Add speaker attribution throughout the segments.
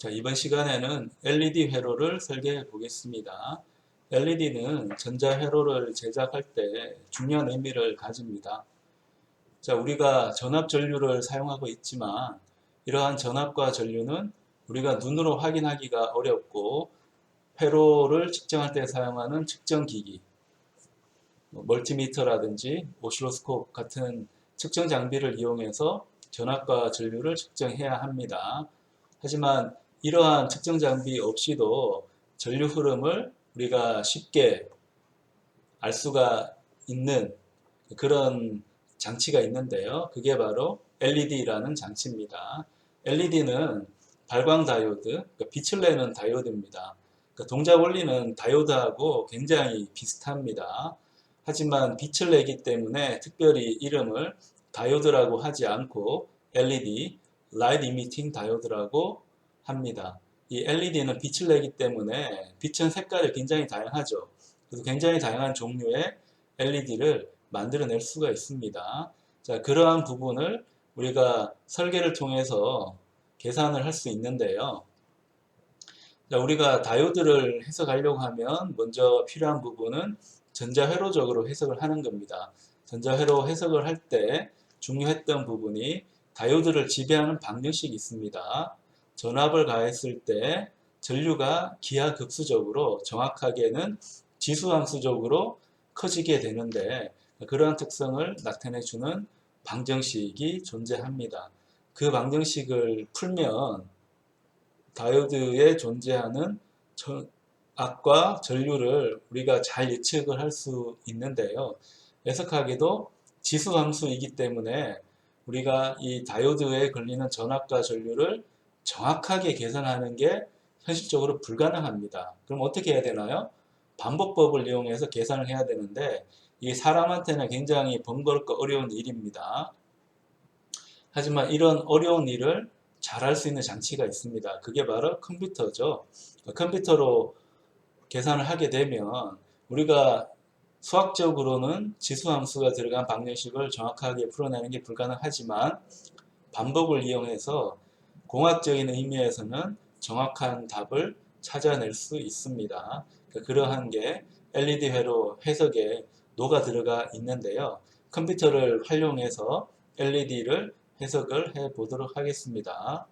Speaker 1: 자, 이번 시간에는 LED 회로를 설계해 보겠습니다. LED는 전자 회로를 제작할 때 중요한 의미를 가집니다. 자, 우리가 전압 전류를 사용하고 있지만 이러한 전압과 전류는 우리가 눈으로 확인하기가 어렵고 회로를 측정할 때 사용하는 측정기기, 멀티미터라든지 오실로스코프 같은 측정 장비를 이용해서 전압과 전류를 측정해야 합니다. 하지만 이러한 측정 장비 없이도 전류 흐름을 우리가 쉽게 알 수가 있는 그런 장치가 있는데요. 그게 바로 LED라는 장치입니다. LED는 발광 다이오드, 그러니까 빛을 내는 다이오드입니다. 그러니까 동작 원리는 다이오드하고 굉장히 비슷합니다. 하지만 빛을 내기 때문에 특별히 이름을 다이오드라고 하지 않고 LED, Light Emitting Diode라고 합니다. 이 LED는 빛을 내기 때문에 빛은 색깔이 굉장히 다양하죠. 그래서 굉장히 다양한 종류의 LED를 만들어낼 수가 있습니다. 자, 그러한 부분을 우리가 설계를 통해서 계산을 할 수 있는데요. 자, 우리가 다이오드를 해석하려고 하면 먼저 필요한 부분은 전자회로적으로 해석을 하는 겁니다. 전자회로 해석을 할 때 중요했던 부분이 다이오드를 지배하는 방정식이 있습니다. 전압을 가했을 때 전류가 기하급수적으로, 정확하게는 지수함수적으로 커지게 되는데 그러한 특성을 나타내주는 방정식이 존재합니다. 그 방정식을 풀면 다이오드에 존재하는 전압과 전류를 우리가 잘 예측을 할 수 있는데요. 해석하기도 지수함수이기 때문에 우리가 이 다이오드에 걸리는 전압과 전류를 정확하게 계산하는 게 현실적으로 불가능합니다. 그럼 어떻게 해야 되나요? 반복법을 이용해서 계산을 해야 되는데 이게 사람한테는 굉장히 번거롭고 어려운 일입니다. 하지만 이런 어려운 일을 잘할 수 있는 장치가 있습니다. 그게 바로 컴퓨터죠. 컴퓨터로 계산을 하게 되면 우리가 수학적으로는 지수함수가 들어간 방정식을 정확하게 풀어내는 게 불가능하지만 반복을 이용해서 공학적인 의미에서는 정확한 답을 찾아낼 수 있습니다. 그러한 게 LED 회로 해석에 녹아 들어가 있는데요. 컴퓨터를 활용해서 LED를 해석을 해 보도록 하겠습니다.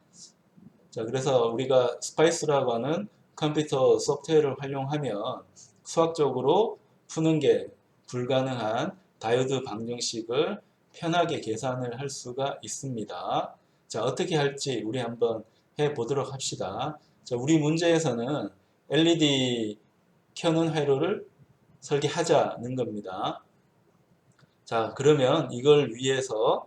Speaker 1: 자, 그래서 우리가 스파이스라고 하는 컴퓨터 소프트웨어를 활용하면 수학적으로 푸는 게 불가능한 다이오드 방정식을 편하게 계산을 할 수가 있습니다. 자, 어떻게 할지 우리 한번 해 보도록 합시다. 자, 우리 문제에서는 LED 켜는 회로를 설계하자는 겁니다. 자, 그러면 이걸 위해서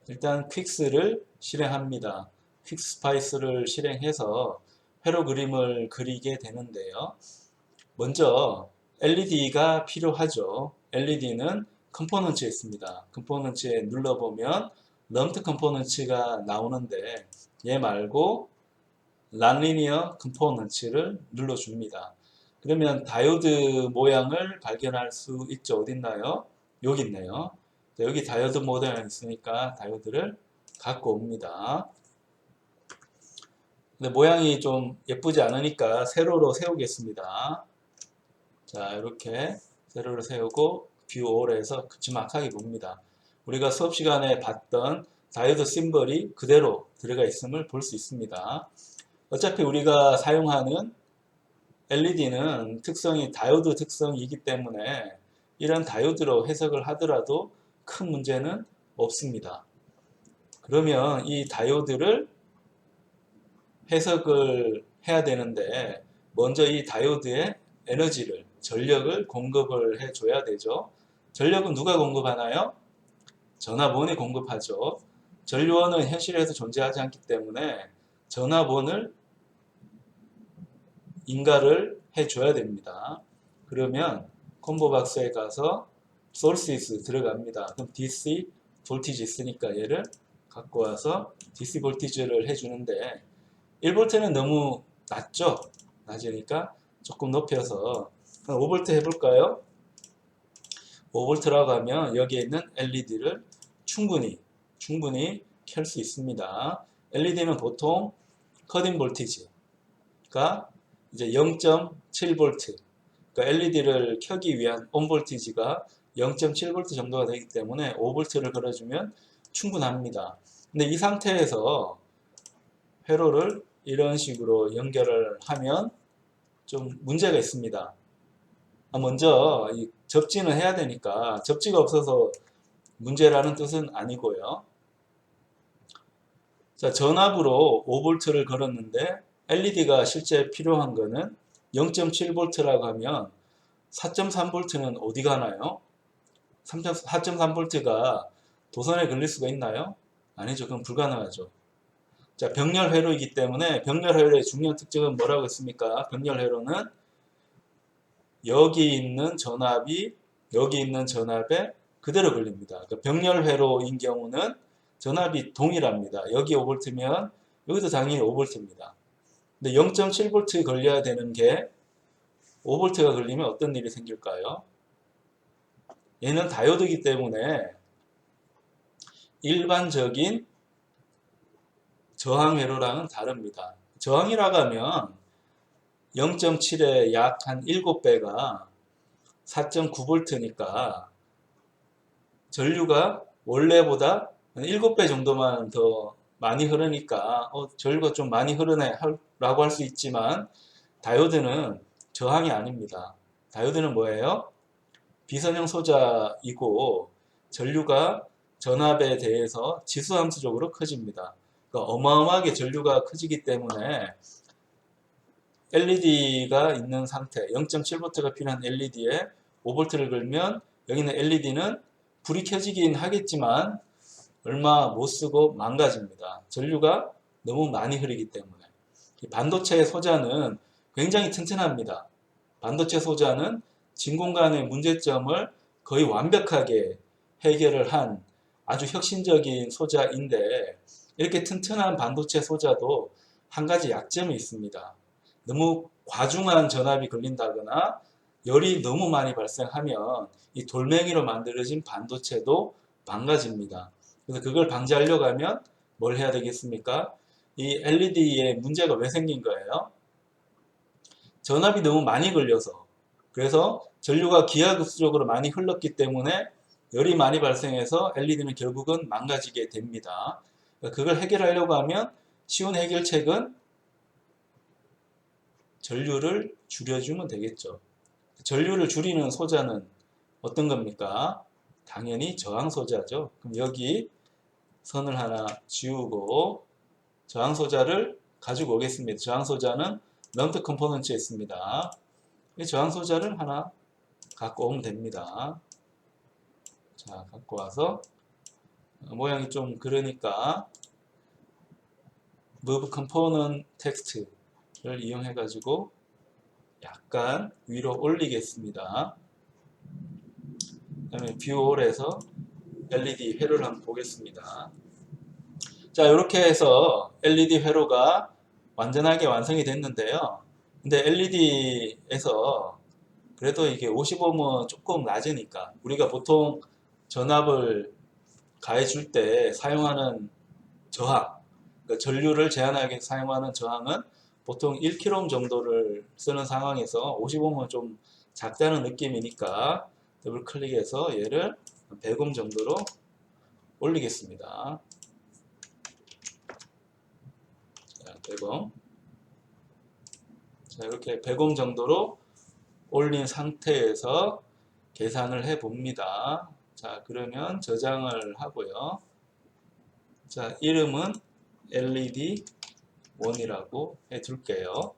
Speaker 1: 일단 퀵스를 실행합니다. 퀵스파이스를 실행해서 회로 그림을 그리게 되는데요. 먼저 LED가 필요하죠. LED는 컴포넌츠에 있습니다. 컴포넌츠에 눌러보면 럼트 컴포넌츠가 나오는데 얘 말고 란리니어 컴포넌츠를 눌러줍니다. 그러면 다이오드 모양을 발견할 수 있죠. 어디 있나요? 여기 있네요. 여기 다이오드 모양이 있으니까 다이오드를 갖고 옵니다. 근데 모양이 좀 예쁘지 않으니까 세로로 세우겠습니다. 자, 이렇게 세로로 세우고 뷰 올에서 정확하게 봅니다. 우리가 수업 시간에 봤던 다이오드 심벌이 그대로 들어가 있음을 볼 수 있습니다. 어차피 우리가 사용하는 LED는 특성이 다이오드 특성이기 때문에 이런 다이오드로 해석을 하더라도 큰 문제는 없습니다. 그러면 이 다이오드를 해석을 해야 되는데 먼저 이 다이오드의 에너지를, 전력을 공급을 해줘야 되죠. 전력은 누가 공급하나요? 전압원이 공급하죠. 전류원은 현실에서 존재하지 않기 때문에 전압원을 인가를 해줘야 됩니다. 그러면 콤보 박스에 가서 sources 들어갑니다. 그럼 DC 볼티지 있으니까 얘를 갖고 와서 DC 볼티지를 해주는데 1V는 너무 낮죠? 낮으니까 조금 높여서 5V 해볼까요? 5V라고 하면 여기에 있는 LED를 충분히 켤 수 있습니다. LED는 보통 컷인 볼티지가 이제 0.7V, 그러니까 LED를 켜기 위한 온 볼티지가 0.7V 정도가 되기 때문에 5V를 걸어주면 충분합니다. 근데 이 상태에서 회로를 이런 식으로 연결을 하면 좀 문제가 있습니다. 먼저 이 접지는 해야 되니까, 접지가 없어서 문제라는 뜻은 아니고요. 자, 전압으로 5V를 걸었는데 LED가 실제 필요한 거는 0.7V라고 하면 4.3V는 어디 가나요? 4.3V가 도선에 걸릴 수가 있나요? 아니죠. 그건 불가능하죠. 자, 병렬 회로이기 때문에 병렬 회로의 중요한 특징은 뭐라고 했습니까? 병렬 회로는 여기 있는 전압이 여기 있는 전압에 그대로 걸립니다. 그러니까 병렬 회로인 경우는 전압이 동일합니다. 여기 5V면 여기도 당연히 5V입니다. 근데 0.7V 걸려야 되는 게 5V가 걸리면 어떤 일이 생길까요? 얘는 다이오드이기 때문에 일반적인 저항 회로랑은 다릅니다. 저항이라고 하면 0.7의 약 한 7배가 4.9V니까 전류가 원래보다 한 7배 정도만 더 많이 흐르니까 전류가 좀 많이 흐르네 라고 할 수 있지만, 다이오드는 저항이 아닙니다. 다이오드는 뭐예요? 비선형 소자이고 전류가 전압에 대해서 지수함수적으로 커집니다. 그러니까 어마어마하게 전류가 커지기 때문에 LED가 있는 상태, 0.7V가 필요한 LED에 5V를 걸면 여기는 LED는 불이 켜지긴 하겠지만 얼마 못 쓰고 망가집니다. 전류가 너무 많이 흐르기 때문에. 반도체 소자는 굉장히 튼튼합니다. 반도체 소자는 진공관의 문제점을 거의 완벽하게 해결을 한 아주 혁신적인 소자인데, 이렇게 튼튼한 반도체 소자도 한 가지 약점이 있습니다. 너무 과중한 전압이 걸린다거나 열이 너무 많이 발생하면 이 돌멩이로 만들어진 반도체도 망가집니다. 그래서 그걸 방지하려고 하면 뭘 해야 되겠습니까? 이 LED에 문제가 왜 생긴 거예요? 전압이 너무 많이 걸려서, 그래서 전류가 기하급수적으로 많이 흘렀기 때문에 열이 많이 발생해서 LED는 결국은 망가지게 됩니다. 그걸 해결하려고 하면 쉬운 해결책은 전류를 줄여주면 되겠죠. 전류를 줄이는 소자는 어떤 겁니까? 당연히 저항 소자죠. 그럼 여기 선을 하나 지우고 저항 소자를 가지고 오겠습니다. 저항 소자는 런트 컴포넌트에 있습니다. 이 저항 소자를 하나 갖고 오면 됩니다. 자, 갖고 와서 모양이 좀 그러니까 move component text를 이용해 가지고 약간 위로 올리겠습니다. 그 다음에 view all에서 LED 회로를 한번 보겠습니다. 자, 이렇게 해서 LED 회로가 완전하게 완성이 됐는데요. 근데 LED에서 그래도 이게 50ohm은 조금 낮으니까 우리가 보통 전압을 가해줄 때 사용하는 저항, 그러니까 전류를 제한하기 위해서 사용하는 저항은 보통 1kΩ 정도를 쓰는 상황에서 50ohm은 좀 작다는 느낌이니까 더블 클릭해서 얘를 100ohm 정도로 올리겠습니다. 자, 100ohm. 자, 이렇게 100ohm 정도로 올린 상태에서 계산을 해 봅니다. 자, 그러면 저장을 하고요. 자, 이름은 LED1이라고 해 둘게요.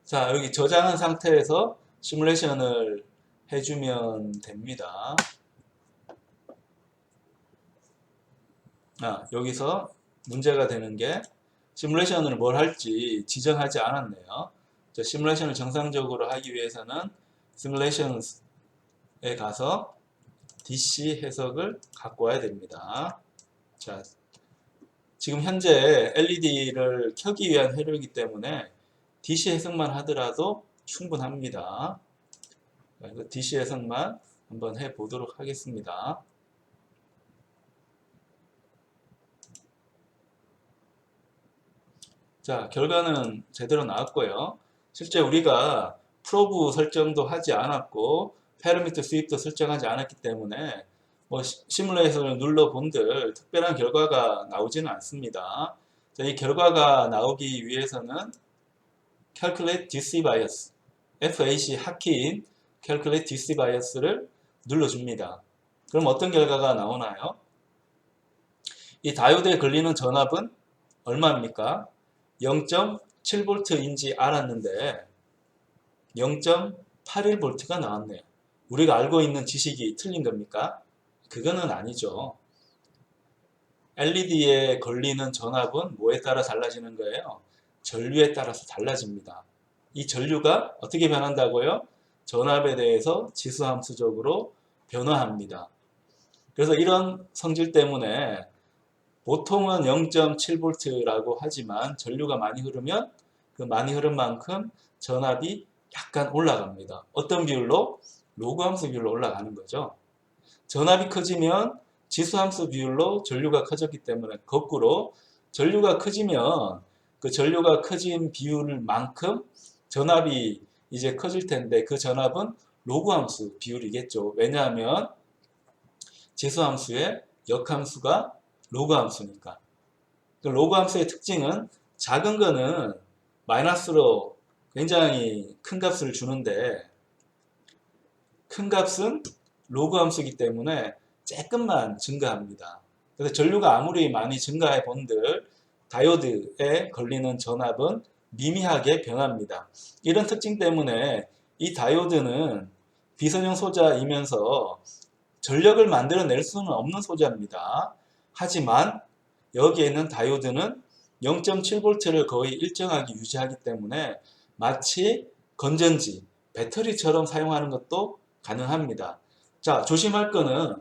Speaker 1: 자, 여기 저장한 상태에서 시뮬레이션을 해주면 됩니다. 여기서 문제가 되는 게 시뮬레이션을 뭘 할지 지정하지 않았네요. 자, 시뮬레이션을 정상적으로 하기 위해서는 시뮬레이션에 가서 DC 해석을 갖고 와야 됩니다. 자, 지금 현재 LED를 켜기 위한 회로이기 때문에 DC 해석만 하더라도 충분합니다. DC 해석만 한번 해 보도록 하겠습니다. 자, 결과는 제대로 나왔고요. 실제 우리가 프로브 설정도 하지 않았고 패러미터 수입도 설정하지 않았기 때문에 뭐 시뮬레이션을 눌러본들 특별한 결과가 나오지는 않습니다. 자, 이 결과가 나오기 위해서는 Calculate DC Bias, FAC 하키인 Calculate DC Bias를 눌러줍니다. 그럼 어떤 결과가 나오나요? 이 다이오드에 걸리는 전압은 얼마입니까? 0.7V인지 알았는데 0.81V가 나왔네요. 우리가 알고 있는 지식이 틀린 겁니까? 그거는 아니죠. LED에 걸리는 전압은 뭐에 따라 달라지는 거예요? 전류에 따라서 달라집니다. 이 전류가 어떻게 변한다고요? 전압에 대해서 지수함수적으로 변화합니다. 그래서 이런 성질 때문에 보통은 0.7V라고 하지만 전류가 많이 흐르면 그 많이 흐른 만큼 전압이 약간 올라갑니다. 어떤 비율로? 로그함수 비율로 올라가는 거죠. 전압이 커지면 지수함수 비율로 전류가 커졌기 때문에 거꾸로 전류가 커지면 그 전류가 커진 비율만큼 전압이 이제 커질 텐데 그 전압은 로그함수 비율이겠죠. 왜냐하면 지수함수의 역함수가 로그함수니까. 그 로그함수의 특징은 작은 거는 마이너스로 굉장히 큰 값을 주는데 큰 값은 로그함수이기 때문에 조금만 증가합니다. 그래서 전류가 아무리 많이 증가해 본들 다이오드에 걸리는 전압은 미미하게 변합니다. 이런 특징 때문에 이 다이오드는 비선형 소자이면서 전력을 만들어낼 수는 없는 소자입니다. 하지만 여기에 있는 다이오드는 0.7V를 거의 일정하게 유지하기 때문에 마치 건전지, 배터리처럼 사용하는 것도 가능합니다. 자, 조심할 거는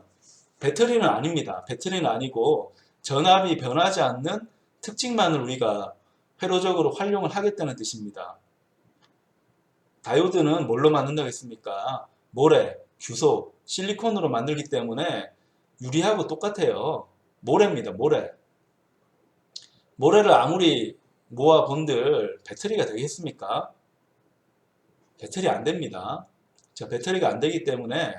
Speaker 1: 배터리는 아닙니다. 배터리는 아니고 전압이 변하지 않는 특징만을 우리가 회로적으로 활용을 하겠다는 뜻입니다. 다이오드는 뭘로 만든다고 했습니까? 모래, 규소, 실리콘으로 만들기 때문에 유리하고 똑같아요. 모래입니다. 모래. 모래를 아무리 모아본들 배터리가 되겠습니까? 배터리 안 됩니다. 자, 배터리가 안 되기 때문에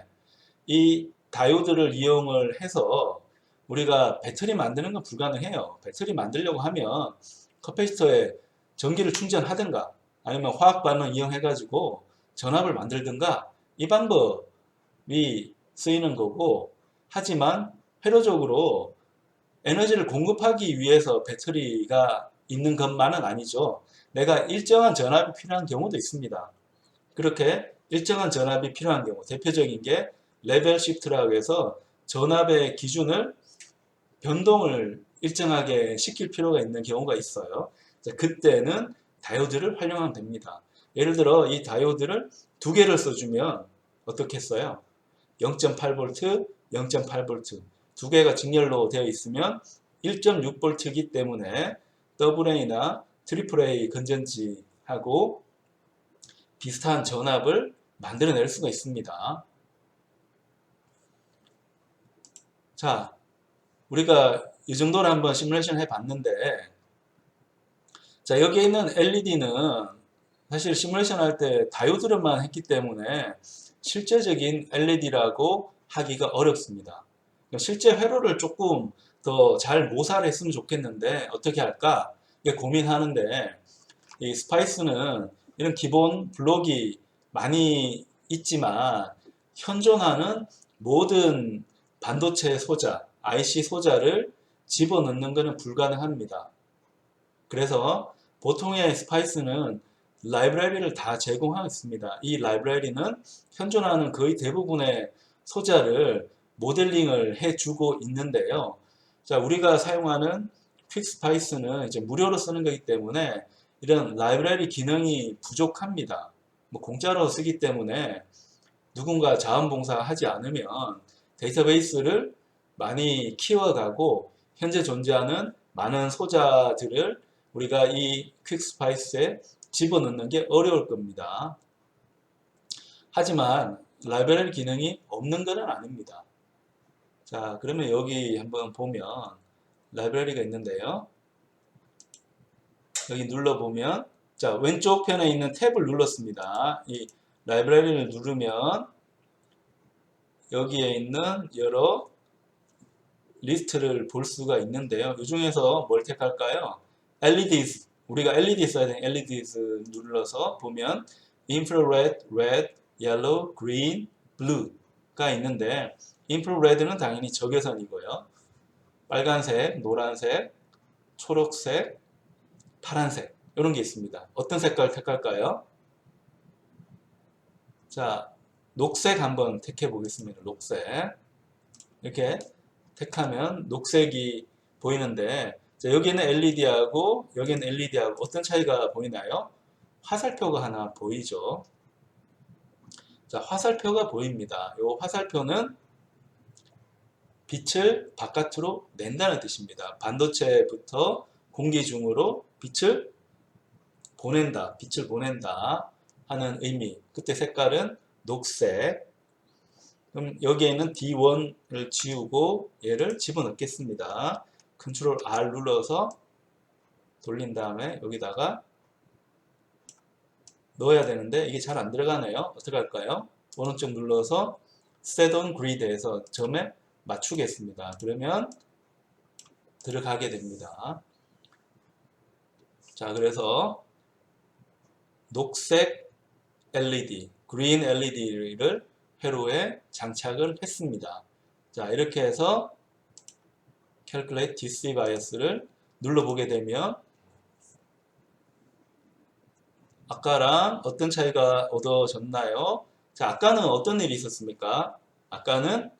Speaker 1: 이 다이오드를 이용을 해서 우리가 배터리 만드는 건 불가능해요. 배터리 만들려고 하면 커패시터에 전기를 충전하든가 아니면 화학 반응 이용해 가지고 전압을 만들든가 이 방법이 쓰이는 거고, 하지만 회로적으로 에너지를 공급하기 위해서 배터리가 있는 것만은 아니죠. 내가 일정한 전압이 필요한 경우도 있습니다. 그렇게 일정한 전압이 필요한 경우, 대표적인 게 레벨 시프트라고 해서 전압의 기준을 변동을 일정하게 시킬 필요가 있는 경우가 있어요. 그때는 다이오드를 활용하면 됩니다. 예를 들어 이 다이오드를 두 개를 써주면 어떻게 써요? 0.8V, 0.8V 두 개가 직렬로 되어 있으면 1.6V이기 때문에 AA나 AAA 건전지하고 비슷한 전압을 만들어낼 수가 있습니다. 자, 우리가 이 정도로 한번 시뮬레이션 해봤는데, 자, 여기에 있는 LED는 사실 시뮬레이션 할 때 다이오드로만 했기 때문에 실제적인 LED라고 하기가 어렵습니다. 실제 회로를 조금 더 잘 모사를 했으면 좋겠는데 어떻게 할까? 이게 고민하는데, 이 스파이스는 이런 기본 블록이 많이 있지만 현존하는 모든 반도체 소자, IC 소자를 집어넣는 것은 불가능합니다. 그래서 보통의 스파이스는 라이브러리를 다 제공하고 있습니다. 이 라이브러리는 현존하는 거의 대부분의 소자를 모델링을 해주고 있는데요. 자, 우리가 사용하는 퀵스파이스는 이제 무료로 쓰는 거기 때문에 이런 라이브러리 기능이 부족합니다. 뭐 공짜로 쓰기 때문에 누군가 자원봉사하지 않으면 데이터베이스를 많이 키워가고 현재 존재하는 많은 소자들을 우리가 이 퀵스파이스에 집어넣는 게 어려울 겁니다. 하지만 라이브러리 기능이 없는 것은 아닙니다. 자, 그러면 여기 한번 보면 라이브러리가 있는데요. 여기 눌러보면, 자, 왼쪽 편에 있는 탭을 눌렀습니다. 이 라이브러리를 누르면 여기에 있는 여러 리스트를 볼 수가 있는데요. 이 중에서 뭘 택할까요? LEDs, 우리가 LED 써야 되는 LEDs 눌러서 보면 infrared, red, yellow, green, blue가 있는데 infrared는 당연히 적외선이고요. 빨간색, 노란색, 초록색, 파란색 이런 게 있습니다. 어떤 색깔 택할까요? 자, 녹색 한번 택해 보겠습니다. 녹색. 이렇게 택하면 녹색이 보이는데, 자, 여기는 LED하고 여기는 LED하고 어떤 차이가 보이나요? 화살표가 하나 보이죠? 자, 화살표가 보입니다. 이 화살표는 빛을 바깥으로 낸다는 뜻입니다. 반도체부터 공기 중으로 빛을 보낸다 하는 의미. 그때 색깔은 녹색. 그럼 여기에 있는 D1을 지우고 얘를 집어넣겠습니다. 컨트롤 R 눌러서 돌린 다음에 여기다가 넣어야 되는데 이게 잘 안 들어가네요. 어떻게 할까요? 오른쪽 눌러서 Set on Grid에서 점에 맞추겠습니다. 그러면 들어가게 됩니다. 자, 그래서 녹색 LED, 그린 LED를 회로에 장착을 했습니다. 자, 이렇게 해서 Calculate DC Bias를 눌러보게 되면 아까랑 어떤 차이가 얻어졌나요? 자, 아까는 어떤 일이 있었습니까? 아까는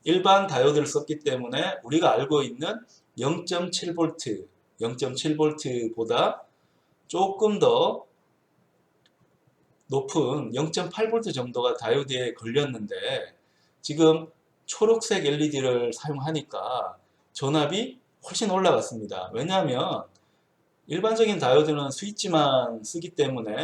Speaker 1: 일반 다이오드를 썼기 때문에 우리가 알고 있는 0.7V, 0.7V보다 조금 더 높은 0.8V 정도가 다이오드에 걸렸는데 지금 초록색 LED를 사용하니까 전압이 훨씬 올라갔습니다. 왜냐하면 일반적인 다이오드는 스위치만 쓰기 때문에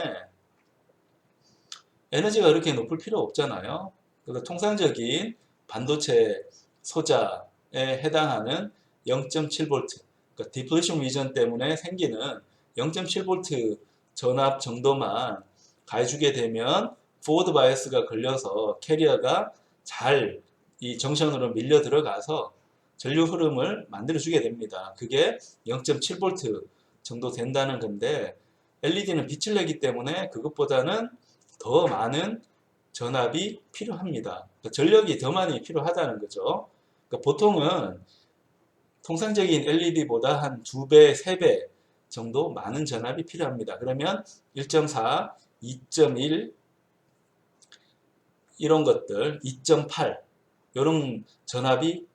Speaker 1: 에너지가 그렇게 높을 필요 없잖아요. 그래서 통상적인 반도체 소자에 해당하는 0.7V, 그러니까 디플레이션 리전 때문에 생기는 0.7V 전압 정도만 가해주게 되면 포워드 바이어스가 걸려서 캐리어가 잘 이 정션으로 밀려 들어가서 전류 흐름을 만들어주게 됩니다. 그게 0.7V 정도 된다는 건데 LED는 빛을 내기 때문에 그것보다는 더 많은 전압이 필요합니다. 그러니까 전력이 더 많이 필요하다는 거죠. 그러니까 보통은 통상적인 LED보다 한 2배, 3배 정도 많은 전압이 필요합니다. 그러면 1.4, 2.1 이런 것들, 2.8 이런 전압이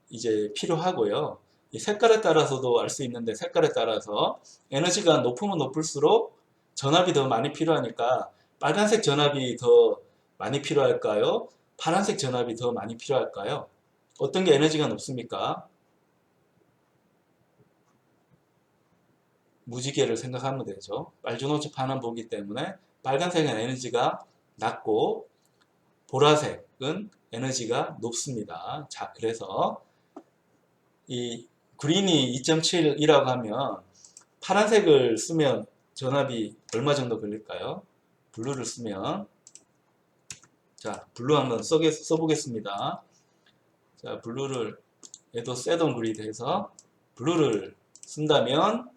Speaker 1: 이제 필요하고요. 이 색깔에 따라서도 알 수 있는데 색깔에 따라서 에너지가 높으면 높을수록 전압이 더 많이 필요하니까 빨간색 전압이 더 많이 필요할까요? 파란색 전압이 더 많이 필요할까요? 어떤 게 에너지가 높습니까? 무지개를 생각하면 되죠. 빨주노초 파남보기 때문에 빨간색은 에너지가 낮고 보라색은 에너지가 높습니다. 자, 그래서 이 그린이 2.7이라고 하면 파란색을 쓰면 전압이 얼마 정도 걸릴까요? 블루를 쓰면, 자, 블루 한번 써보겠습니다. 자, 블루를 얘도 셋온 그리드 해서 블루를 쓴다면,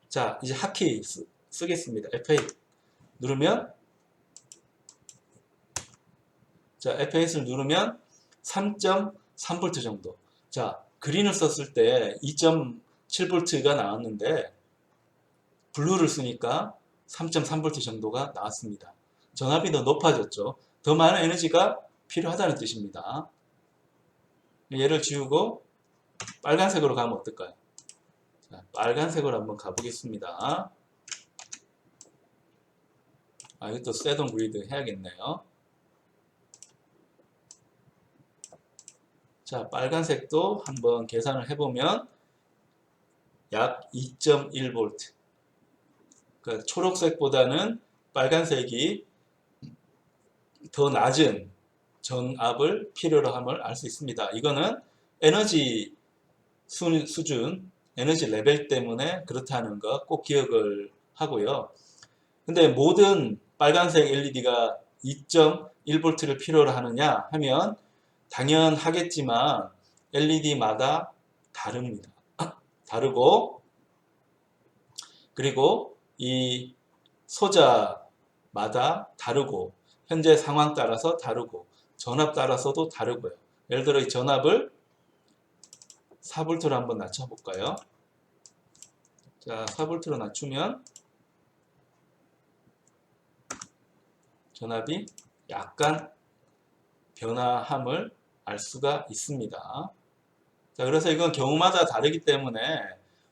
Speaker 1: 자, 이제 핫키 쓰겠습니다. F8 누르면, 자, F8을 누르면 3.3V 정도. 자, 그린을 썼을 때 2.7V가 나왔는데 블루를 쓰니까 3.3V 정도가 나왔습니다. 전압이 더 높아졌죠. 더 많은 에너지가 필요하다는 뜻입니다. 얘를 지우고 빨간색으로 가면 어떨까요? 자, 빨간색으로 한번 가보겠습니다. 아, 이것도 셋온 그리드 해야겠네요. 자, 빨간색도 한번 계산을 해보면 약 2.1V. 그러니까 초록색보다는 빨간색이 더 낮은 전압을 필요로 함을 알 수 있습니다. 이거는 에너지 수준, 에너지 레벨 때문에 그렇다는 거 꼭 기억을 하고요. 근데 모든 빨간색 LED가 2.1V를 필요로 하느냐 하면 당연하겠지만 LED마다 다릅니다. 다르고, 그리고 이 소자마다 다르고, 현재 상황 따라서 다르고, 전압 따라서도 다르고요. 예를 들어 이 전압을 4V로 한번 낮춰볼까요? 자, 4V로 낮추면 전압이 약간 변화함을 알 수가 있습니다. 자, 그래서 이건 경우마다 다르기 때문에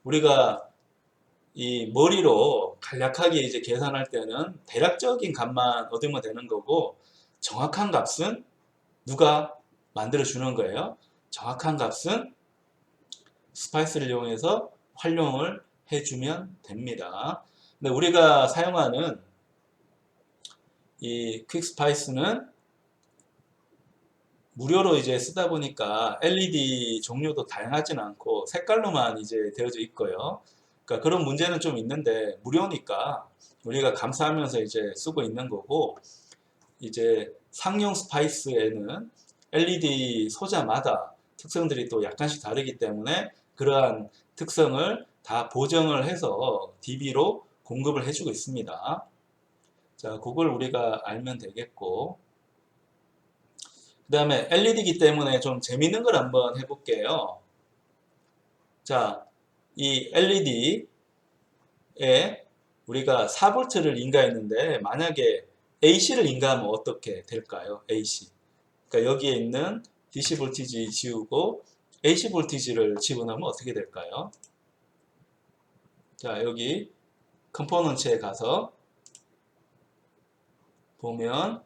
Speaker 1: 우리가 이 머리로 간략하게 이제 계산할 때는 대략적인 값만 얻으면 되는 거고, 정확한 값은 누가 만들어 주는 거예요? 정확한 값은 스파이스를 이용해서 활용을 해주면 됩니다. 근데 우리가 사용하는 이 퀵스파이스는 무료로 이제 쓰다 보니까 LED 종류도 다양하진 않고 색깔로만 이제 되어져 있고요. 그러니까 그런 문제는 좀 있는데 무료니까 우리가 감사하면서 이제 쓰고 있는 거고, 이제 상용 스파이스에는 LED 소자마다 특성들이 또 약간씩 다르기 때문에 그러한 특성을 다 보정을 해서 DB로 공급을 해주고 있습니다. 자, 그걸 우리가 알면 되겠고, 그 다음에 LED이기 때문에 좀 재밌는 걸 한번 해볼게요. 자, 이 LED에 우리가 4V를 인가했는데 만약에 AC를 인가하면 어떻게 될까요? AC. 그러니까 여기에 있는 DC 볼티지 지우고 AC 볼티지를 집어넣으면 어떻게 될까요? 자, 여기 컴포넌트에 가서 보면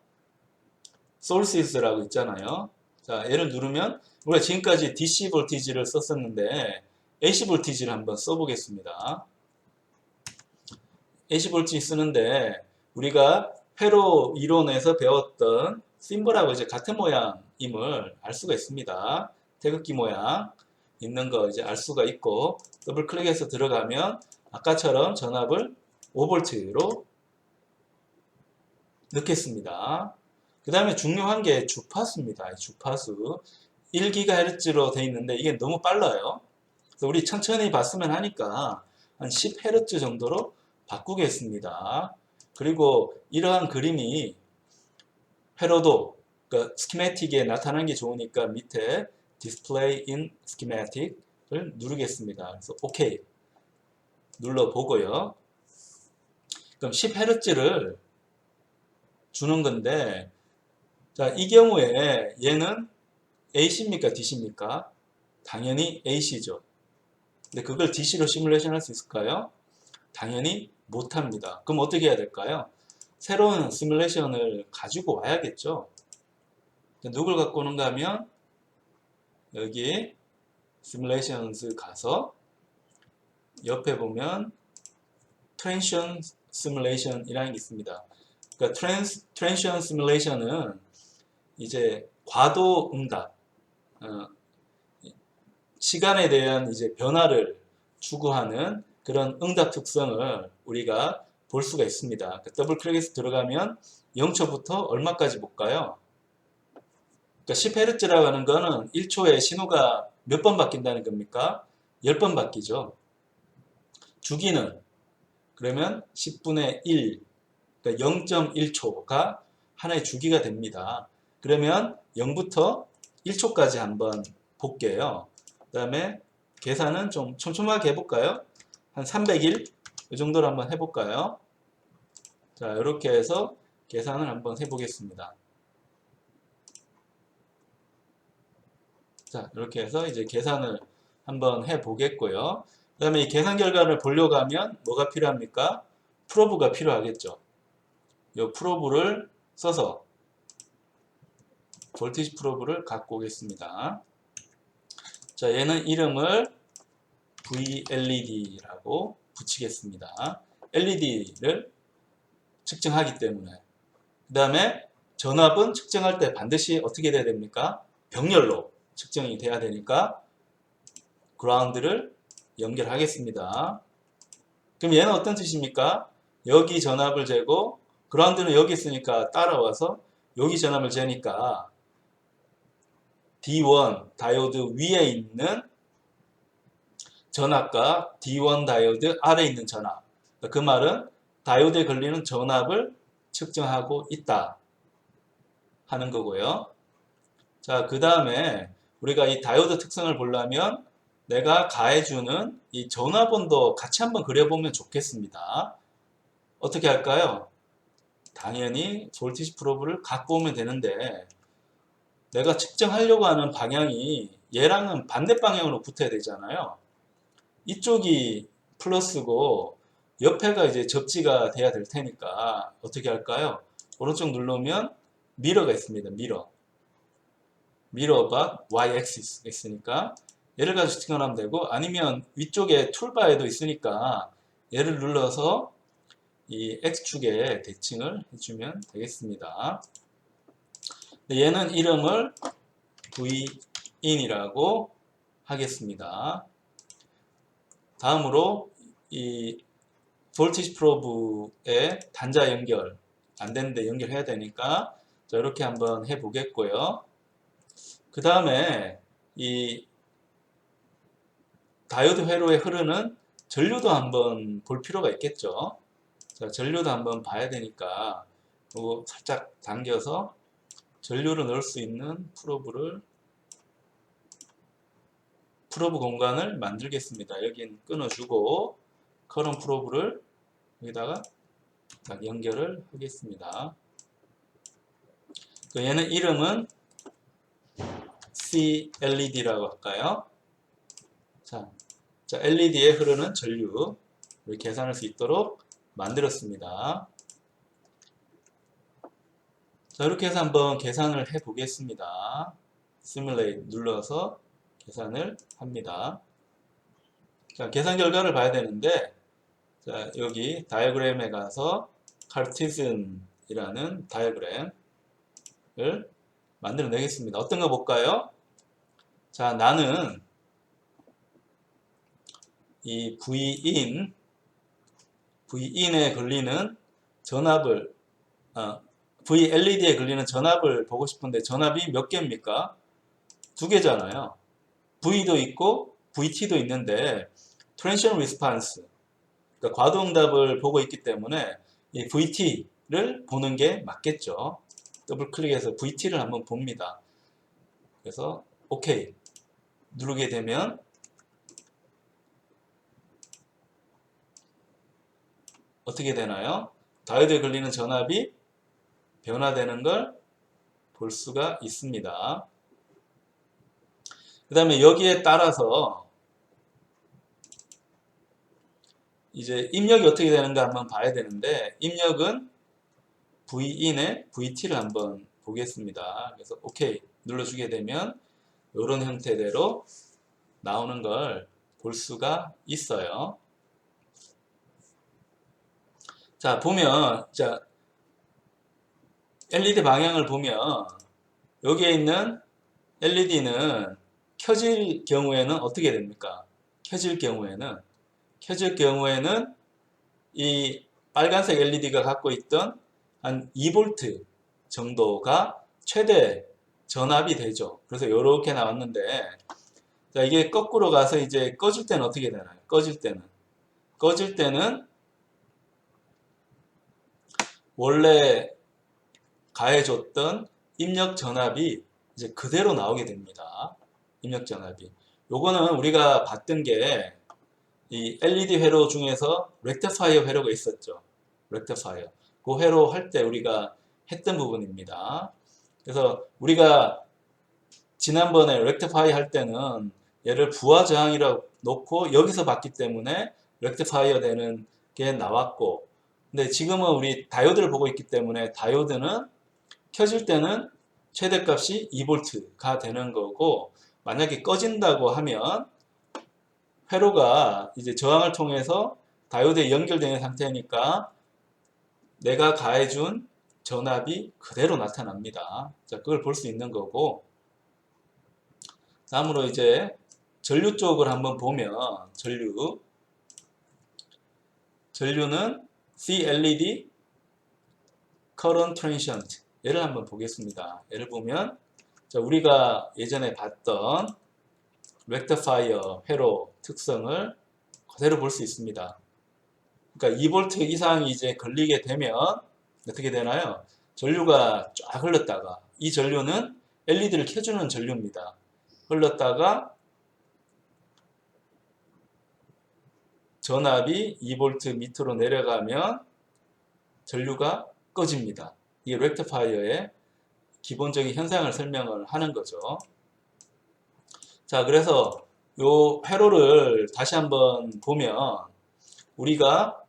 Speaker 1: sources라고 있잖아요. 자, 얘를 누르면 우리가 지금까지 DC 볼티지를 썼었는데 AC 볼티지를 한번 써보겠습니다. AC 볼티지 쓰는데 우리가 회로 이론에서 배웠던 심볼하고 이제 같은 모양임을 알 수가 있습니다. 태극기 모양 있는 거 이제 알 수가 있고, 더블 클릭해서 들어가면 아까처럼 전압을 5V로 넣겠습니다. 그 다음에 중요한 게 주파수입니다. 주파수 1GHz로 되어 있는데 이게 너무 빨라요. 그래서 우리 천천히 봤으면 하니까 한 10Hz 정도로 바꾸겠습니다. 그리고 이러한 그림이 회로도 그러니까 스키매틱에 나타나는 게 좋으니까 밑에 Display in Schematic을 누르겠습니다. 그래서 OK 눌러보고요. 그럼 10Hz를 주는 건데, 자, 이 경우에 얘는 AC입니까? DC입니까? 당연히 AC죠. 근데 그걸 DC로 시뮬레이션 할 수 있을까요? 당연히 못합니다. 그럼 어떻게 해야 될까요? 새로운 시뮬레이션을 가지고 와야겠죠. 누굴 갖고 오는가 하면 여기 시뮬레이션스 가서 옆에 보면 트랜지션 시뮬레이션이라는 게 있습니다. 그러니까 트랜지션 시뮬레이션은 이제 과도 응답, 시간에 대한 이제 변화를 추구하는 그런 응답 특성을 우리가 볼 수가 있습니다. 그러니까 더블 클릭해서 들어가면 0초부터 얼마까지 볼까요? 그러니까 10Hz라고 하는 거는 1초에 신호가 몇 번 바뀐다는 겁니까? 10번 바뀌죠. 주기는 그러면 10분의 1, 그러니까 0.1초가 하나의 주기가 됩니다. 그러면 0부터 1초까지 한번 볼게요. 그 다음에 계산은 좀 촘촘하게 해볼까요? 한 300일 이 정도로 한번 해볼까요? 자, 이렇게 해서 계산을 한번 해보겠습니다. 자, 이렇게 해서 이제 계산을 한번 해보겠고요. 그 다음에 이 계산 결과를 보려고 하면 뭐가 필요합니까? 프로브가 필요하겠죠. 이 프로브를 써서 볼티지 프로브를 갖고 오겠습니다. 자, 얘는 이름을 VLED라고 붙이겠습니다. LED를 측정하기 때문에. 그 다음에 전압은 측정할 때 반드시 어떻게 돼야 됩니까? 병렬로 측정이 돼야 되니까 그라운드를 연결하겠습니다. 그럼 얘는 어떤 뜻입니까? 여기 전압을 재고 그라운드는 여기 있으니까 따라와서 여기 전압을 재니까 D1 다이오드 위에 있는 전압과 D1 다이오드 아래에 있는 전압. 그 말은 다이오드에 걸리는 전압을 측정하고 있다 하는 거고요. 자, 그 다음에 우리가 이 다이오드 특성을 보려면 내가 가해주는 이 전압원도 같이 한번 그려보면 좋겠습니다. 어떻게 할까요? 당연히 볼티지 프로브를 갖고 오면 되는데 내가 측정하려고 하는 방향이 얘랑은 반대 방향으로 붙어야 되잖아요. 이쪽이 플러스고 옆에가 이제 접지가 돼야 될 테니까 어떻게 할까요? 오른쪽 누르면 미러가 있습니다. 미러가 y-axis 있으니까 얘를 가지고 측정하면 되고 아니면 위쪽에 툴바에도 있으니까 얘를 눌러서 이 x축에 대칭을 해주면 되겠습니다. 얘는 이름을 vin이라고 하겠습니다. 다음으로 이 볼티지 프로브의 단자 연결 안 되는데 연결해야 되니까 자, 이렇게 한번 해 보겠고요. 그 다음에 이 다이오드 회로에 흐르는 전류도 한번 볼 필요가 있겠죠. 자, 전류도 한번 봐야 되니까 이거 살짝 당겨서 전류를 넣을 수 있는 프로브 공간을 만들겠습니다. 여긴 끊어주고 커런 프로브를 여기다가 딱 연결을 하겠습니다. 얘는 이름은 CLED라고 할까요? 자, LED에 흐르는 전류 를 계산할 수 있도록 만들었습니다. 자, 이렇게 해서 한번 계산을 해 보겠습니다. Simulate 눌러서 계산을 합니다. 자, 계산 결과를 봐야 되는데 자, 여기 다이어그램에 가서 Cartesian이라는 다이어그램을 만들어내겠습니다. 어떤 거 볼까요? 자, 나는 이 Vin에 걸리는 전압을 VLED에 걸리는 전압을 보고 싶은데 전압이 몇 개입니까? 두 개잖아요. V도 있고 VT도 있는데 Transition Response 그러니까 과도응답을 보고 있기 때문에 이 VT를 보는 게 맞겠죠. 더블 클릭해서 VT를 한번 봅니다. 그래서 OK 누르게 되면 어떻게 되나요? 다이오드에 걸리는 전압이 변화되는 걸 볼 수가 있습니다. 그 다음에 여기에 따라서 이제 입력이 어떻게 되는가 한번 봐야 되는데 입력은 Vin에 VT를 한번 보겠습니다. 그래서 OK 눌러주게 되면 이런 형태대로 나오는 걸 볼 수가 있어요. 자, 보면 자 LED 방향을 보면 여기에 있는 LED는 켜질 경우에는 어떻게 됩니까? 켜질 경우에는 이 빨간색 LED가 갖고 있던 한 2V 정도가 최대 전압이 되죠. 그래서 이렇게 나왔는데 자, 이게 거꾸로 가서 이제 꺼질 때는 어떻게 되나요? 꺼질 때는 원래 가해줬던 입력 전압이 이제 그대로 나오게 됩니다. 입력 전압이. 요거는 우리가 봤던 게 이 LED 회로 중에서 렉티파이어 회로가 있었죠. 렉티파이어. 그 회로 할 때 우리가 했던 부분입니다. 그래서 우리가 지난번에 렉티파이어 할 때는 얘를 부하 저항이라고 놓고 여기서 봤기 때문에 렉티파이어 되는 게 나왔고 근데 지금은 우리 다이오드를 보고 있기 때문에 다이오드는 켜질 때는 최대값이 2V가 되는 거고 만약에 꺼진다고 하면 회로가 이제 저항을 통해서 다이오드에 연결되는 상태니까 내가 가해준 전압이 그대로 나타납니다. 자, 그걸 볼 수 있는 거고 다음으로 이제 전류 쪽을 한번 보면 전류는 CLED Current Transient 얘를 한번 보겠습니다. 얘를 보면 자, 우리가 예전에 봤던 렉터파이어 회로 특성을 그대로 볼 수 있습니다. 그러니까 2V 이상이 이제 걸리게 되면 어떻게 되나요? 전류가 쫙 흘렀다가 이 전류는 LED를 켜주는 전류입니다. 흘렀다가 전압이 2V 밑으로 내려가면 전류가 꺼집니다. 이게 렉터파이어의 기본적인 현상을 설명을 하는 거죠. 자, 그래서 요 회로를 다시 한번 보면 우리가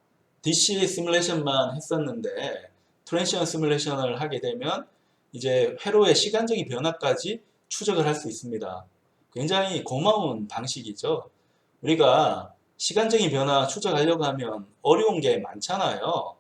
Speaker 1: DC 시뮬레이션만 했었는데 트랜시션 시뮬레이션을 하게 되면 이제 회로의 시간적인 변화까지 추적을 할 수 있습니다. 굉장히 고마운 방식이죠. 우리가 시간적인 변화 추적하려고 하면 어려운 게 많잖아요.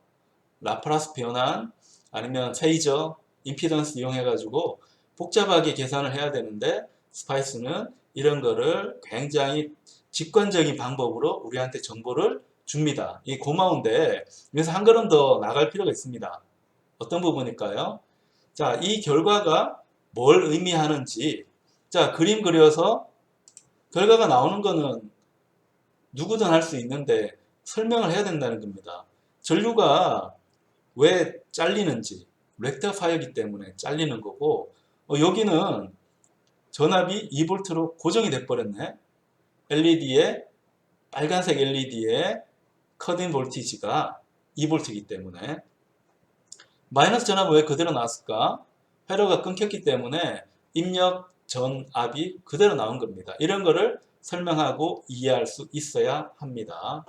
Speaker 1: 라프라스 변환 아니면 페이저, 임피던스 이용해 가지고 복잡하게 계산을 해야 되는데 스파이스는 이런 거를 굉장히 직관적인 방법으로 우리한테 정보를 줍니다. 이 고마운데 여기서 한 걸음 더 나갈 필요가 있습니다. 어떤 부분일까요? 자, 이 결과가 뭘 의미하는지 자, 그림 그려서 결과가 나오는 거는 누구든 할 수 있는데 설명을 해야 된다는 겁니다. 전류가 왜 잘리는지 렉터파이어이기 때문에 잘리는 거고 여기는 전압이 2V로 고정이 돼 버렸네. LED에 빨간색 LED의 컷인 볼티지가 2V이기 때문에 마이너스 전압은 왜 그대로 나왔을까? 회로가 끊겼기 때문에 입력 전압이 그대로 나온 겁니다. 이런 거를 설명하고 이해할 수 있어야 합니다.